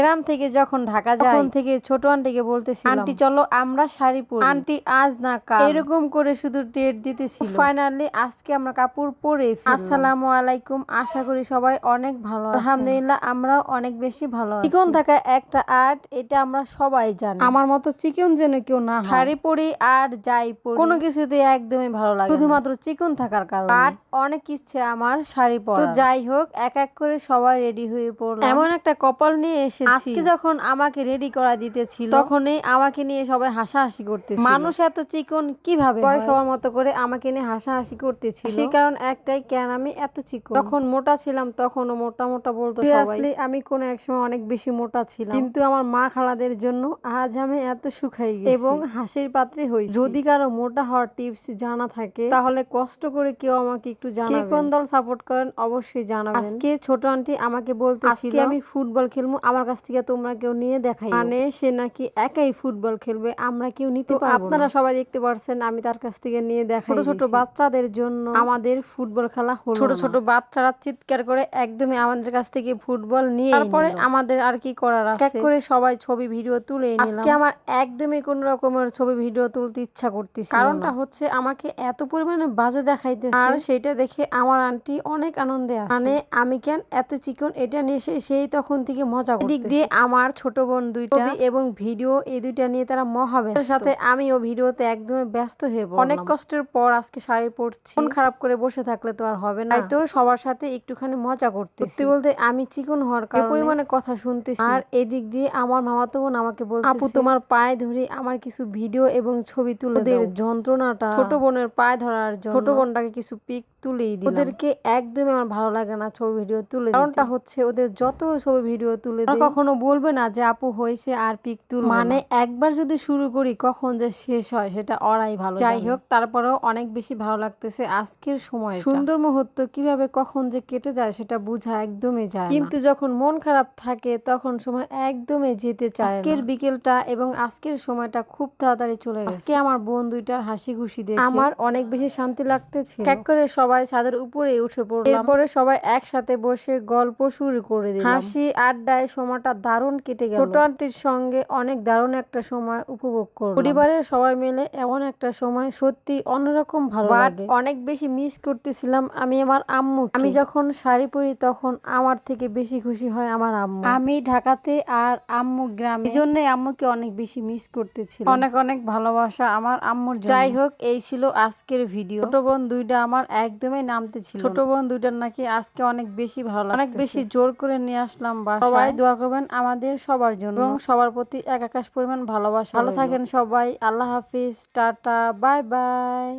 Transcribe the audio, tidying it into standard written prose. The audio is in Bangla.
গ্রাম থেকে যখন ঢাকা যাই তখন থেকে ছোট আন্টিকে বলতেছিলাম, আন্টি চলো আমরা শাড়ি পরি, আন্টি আজ না কাল, এরকম করে শুধু ডেট দিতেছিল। ফাইনালি আজকে আমরা কাপড় পরে ফেললাম। আসসালামু আলাইকুম, আশা করি সবাই অনেক ভালো আছেন। আলহামদুলিল্লাহ আমরাও অনেক বেশি ভালো আছি। চিকন থাকা একটা আর্ট, এটা আমরা সবাই জানি। আমার মতো চিকন যেন কেউ না হয়। শাড়ি পরি আর যাই পরি কোনো কিছুতে একদমই ভালো লাগে শুধুমাত্র চিকন থাকার কারণে। আর অনেক ইচ্ছে আমার শাড়ি পরা। তো যাই হোক, এক এক করে সবাই রেডি হয়ে পড়লাম। এমন একটা কপাল নিয়ে এসেছি, আজকে যখন আমাকে রেডি করা দিতেছিল তখনই আমাকে নিয়ে সবাই হাসাহাসি করতেছিল। মানুষ এত চিকন কিভাবে হয়? সবার মতো করে আমাকে নিয়ে হাসাহাসি করতেছিল। সেই কারণ একটাই, কেন আমি এত চিকন। যখন মোটা ছিলাম তখনও মোটা মোটা বলতো সবাই। আমি কোন এক সময় অনেক বেশি মোটা ছিলাম, কিন্তু আমার মা খালাদের জন্য আজ আমি এত শুকাই গেছি এবং হাসির পাত্রে হই। যদি কারো মোটা হওয়ার টিপস জানা থাকে তাহলে কষ্ট করে কেউ আমাকে একটু জানাবেন। কে কোন দল সাপোর্ট করেন অবশ্যই জানাবেন। আজকে ছোট আন্টি আমাকে বলতেছিল আমি ফুটবল খেলবো, আমার কাছ থেকে তোমরা কেউ নিয়ে দেখাই, মানে সে নাকি একাই ফুটবল খেলবে, আমরা কেউ নিতে পারবো না। আপনারা সবাই দেখতে পারছেন আমি তার কাছ থেকে নিয়ে দেখাই। ছোট ছোট বাচ্চাদের জন্য আমাদের ফুটবল খেলা হলো। ছোট ছোট বাচ্চারা চিৎকার করে একদমই আমাদের কাছ থেকে ফুটবল নিয়ে তারপরে আমাদের আর কি করার আছে, এক করে সবাই ছবি ভিডিও তুলে নিলাম। আজকে আমার একদমই কোন রকমের ছবি ভিডিও তুলতে ইচ্ছা করতেছে, কারণটা হচ্ছে আমাকে এত পরিমাণে বাজে দেখাইতেছে আর সেটা দেখে আমার আন্টি অনেক আনন্দে আছে। মানে আমি কেন এত চিকন এটা নিয়ে সেই তখন থেকে মজা করতেছে। দিক দিয়ে আমার ছোট বোন দুইটা এবং ভিডিও এই দুইটা নিয়ে তারা মহাব্যস্ত। সাথে আমিও ভিডিওতে একদমই ব্যস্ত হয়ে পড়লাম। অনেক কষ্টের পর আজকে শাড়ি পরছি, মন খারাপ করে বসে থাকলে তো আর হবে না, তাই তো সবার সাথে একটুখানি মজা করতেছি। বলতে আমি চিকন হওয়ার কারণে পরিমাণে কথা শুনতেছি। আর এদিক দিয়ে আমার মামাতো বোন আমাকে বলতেছে, আপু তোমার পায়ে ধরে আমার কিছু ভিডিও এবং ছবি তুলে দাও। ওদের যন্ত্রণাটা ছোট বোনের পায়ে ধরার জন্য ছোট বোনটাকে কিছু পিক তুলেই দিলাম। ওদেরকে একদমই আমার ভালো লাগে না ছবি ভিডিও তুলে দিতে। কারণটা হচ্ছে ওদের যত ছবি ভিডিও তুলে দেই কখনো বলবে না যে আপু হয়েছে আর পিক তুলবে না। মানে একবার যদি শুরু করি কখন যে শেষ হয় সেটা ওরাই ভালো। যাই হোক, তারপরেও অনেক বেশি ভালো লাগতেছে আজকের সময়। সুন্দর মুহূর্ত কিভাবে কখন যে কেটে যায় সেটা বোঝা একদমই যায় না, কিন্তু যখন মন খারাপ থাকে তখন সময় একদমই যেতে চায় না। আজকের বিকেলটা এবং আজকের সময়টা খুব তাড়াতাড়ি চলে গেছে। আজকে আমার বোন দুইটার হাসি খুশি দেখে আমার অনেক বেশি শান্তি লাগতেছে। এক করে সবাই ছাদের উপরে উঠে পড়লাম, এরপরে সবাই একসাথে বসে গল্প শুরু করে দিলাম। হাসি আড্ডায় সময়টা দারুণ কেটে গেল। ছোট আন্টির সঙ্গে অনেক দারুণ একটা সময় উপভোগ করলাম। পরিবারের সবাই মিলে এমন একটা সময় সত্যি অন্যরকম ভালো লাগে। অনেক বেশি মিস করতেছিলাম আমি আমার আম্মু। আমি যখন শাড়ি পরি তখন আমার থেকে বেশি খুশি হয় আমার আম্মু। আমি ঢাকাতে আর আম্মু গ্রামে, এই জন্য আম্মুকে অনেক বেশি মিস করতেছিলাম। অনেক অনেক ভালোবাসা আমার আম্মুর জন্য। যাই হোক, এই ছিল আজকের ভিডিও। ছোট বোন দুইটা আমার একদমই নামতে ছিল। ছোট বোন দুইটার নাকি আজকে অনেক বেশি ভালো, অনেক বেশি জোর করে নিয়ে আসলাম বাসায়। সবাই দোয়া করবেন আমাদের সবার জন্য এবং সবার প্রতি এক আকাশ পরিমাণ ভালোবাসা। ভালো থাকেন সবাই, আল্লাহ হাফিজ, টাটা, বাই বাই।